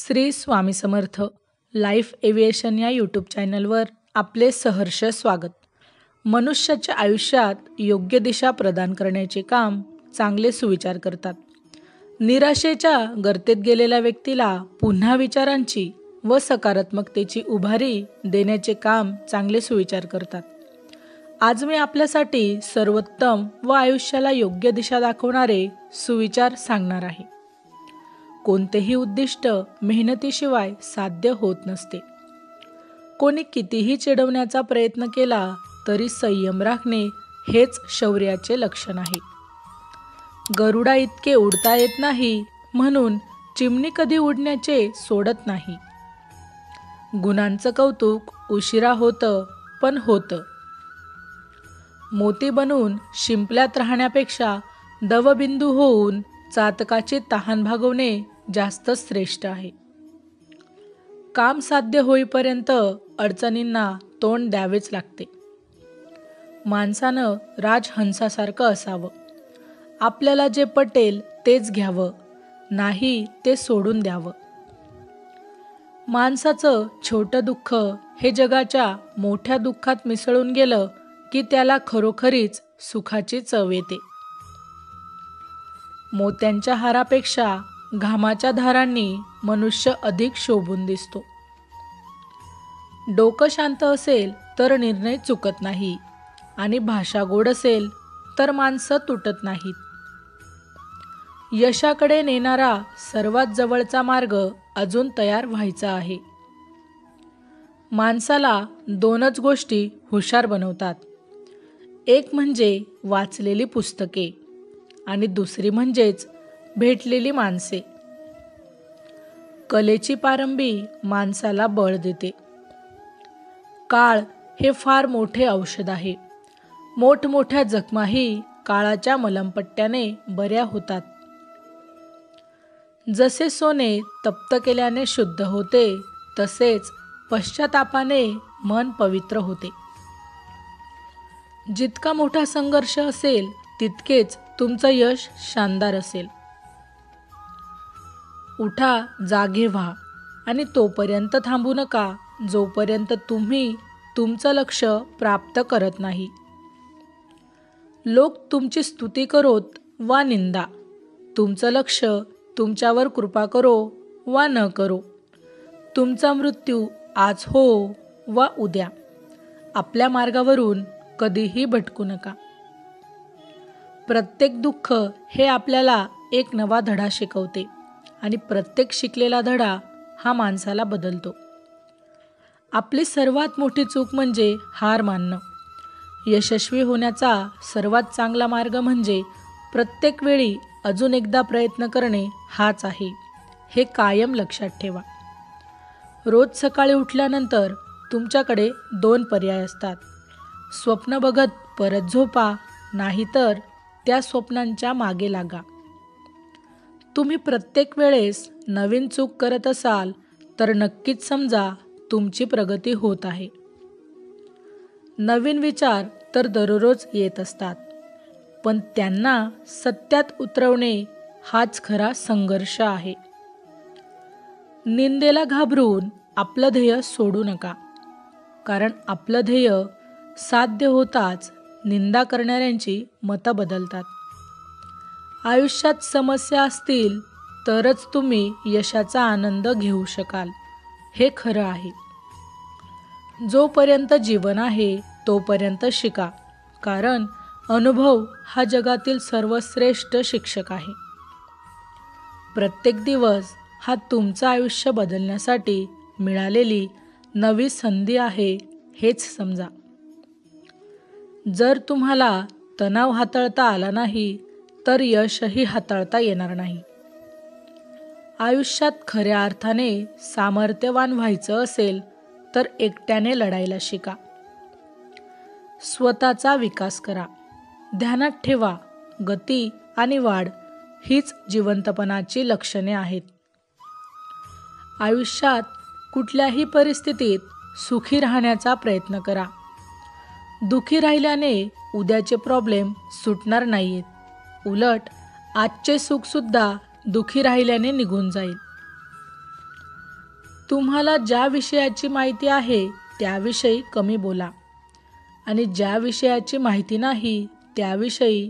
Shri Swami Samarth life aviation या YouTube चॅनलवर आपले सहर्ष स्वागत. मनुष्याच्या आयुष्यात योग्य दिशा प्रदान करण्याचे काम चांगले सुविचार करतात. निराशेच्या गर्तेत गेलेल्या व्यक्तीला पुन्हा विचारांची व सकारात्मकतेची उभारी देण्याचे काम चांगले सुविचार करतात. आज मी आपल्यासाठी सर्वोत्तम व आयुष्याला योग्य दिशा दाखवणारे सुविचार सांगणार आहे. कोणतेही उद्दिष्ट मेहनतीशिवाय साध्य होत नसते. कोणी कितीही चिडवण्याचा प्रयत्न केला तरी संयम राखणे हेच शौर्याचे लक्षण आहे. गरुडा इतके उडता येत नाही म्हणून चिमणी कधी उडण्याचे सोडत नाही. गुणांचं कौतुक उशिरा होतं पण होतं. मोती बनून शिंपल्यात राहण्यापेक्षा दवबिंदू होऊन चातकाची तहान भागवणे जास्त श्रेष्ठ आहे. काम साध्य होईपर्यंत अडचणींना तोंड द्यावेच लागते. माणसानं राजहंसासारखं असावं. आपल्याला जे पटेल तेच घ्यावं, नाही ते सोडून द्यावं. माणसाचं छोटं दुःख हे जगाच्या मोठ्या दुःखात मिसळून गेलं की त्याला खरोखरीच सुखाची चव येते. मोत्यांच्या हारापेक्षा घामाच्या धारांनी मनुष्य अधिक शोभून दिसतो. डोकं शांत असेल तर निर्णय चुकत नाही आणि भाषा गोड असेल तर माणसं तुटत नाहीत. यशाकडे नेणारा सर्वात जवळचा मार्ग अजून तयार व्हायचा आहे. माणसाला दोनच गोष्टी हुशार बनवतात. एक म्हणजे वाचलेली पुस्तके आणि दुसरी म्हणजेच भेटलेली माणसे. कलेची पारंबी माणसाला बळ देते. काळ हे फार मोठे औषध आहे. मोठमोठ्या जखमाही काळाच्या मलमपट्ट्याने बऱ्या होतात. जसे सोने तप्त केल्याने शुद्ध होते तसेच पश्चातापाने मन पवित्र होते. जितका मोठा संघर्ष असेल तितकेच तुमचं यश शानदार असेल. उठा, जागे व्हा आणि तोपर्यंत थांबू नका जोपर्यंत तुम्ही तुमचं लक्ष्य प्राप्त करत नाही. लोक तुमची स्तुती करोत वा निंदा, तुमचं लक्ष तुमच्यावर कृपा करो वा न करो, तुमचा मृत्यू आज हो वा उद्या, आपल्या मार्गावरून कधीही भटकू नका. प्रत्येक दुःख हे आपल्याला एक नवा धडा शिकवते आणि प्रत्येक शिकलेला धडा हा माणसाला बदलतो. आपली सर्वात मोठी चूक म्हणजे हार मानणं. यशस्वी होण्याचा सर्वात चांगला मार्ग म्हणजे प्रत्येक वेळी अजून एकदा प्रयत्न करणे हाच आहे. हे कायम लक्षात ठेवा. रोज सकाळी उठल्यानंतर तुमच्याकडे 2 पर्याय असतात. स्वप्न बघत परत झोपा, नाहीतर त्या स्वप्नांच्या मागे लागा. तुम्ही प्रत्येक वेळेस नवीन चूक करत असाल तर नक्कीच समजा तुमची प्रगती होत आहे. नवीन विचार तर दररोज येत असतात, पण त्यांना सत्यात उतरवणे हाच खरा संघर्ष आहे. निंदेला घाबरून आपलं ध्येय सोडू नका, कारण आपलं ध्येय साध्य होताच निंदा करणाऱ्यांची मतं बदलतात. आयुष्यात समस्या असतील तरच तुम्ही यशाचा आनंद घेऊ शकाल, हे खरं आहे. जोपर्यंत जीवन आहे तोपर्यंत शिका, कारण अनुभव हा जगातील सर्वश्रेष्ठ शिक्षक आहे. प्रत्येक दिवस हा तुमचं आयुष्य बदलण्यासाठी मिळालेली नवी संधी आहे हेच समजा. जर तुम्हाला तणाव हाताळता आला नाही तर यशही हाताळता येणार नाही. आयुष्यात खऱ्या अर्थाने सामर्थ्यवान व्हायचं असेल तर एकट्याने लढायला शिका. स्वतःचा विकास करा. ध्यानात ठेवा, गती आणि वाढ हीच जिवंतपणाची लक्षणे आहेत. आयुष्यात कुठल्याही परिस्थितीत सुखी राहण्याचा प्रयत्न करा. दुखी राहिल्याने उद्याचे प्रॉब्लेम सुटणार नाहीत. उलट आजचे सुखसुद्धा दुखी राहिल्याने निघून जाईल. तुम्हाला ज्या विषयाची माहिती आहे त्याविषयी कमी बोला आणि ज्या विषयाची माहिती नाही त्याविषयी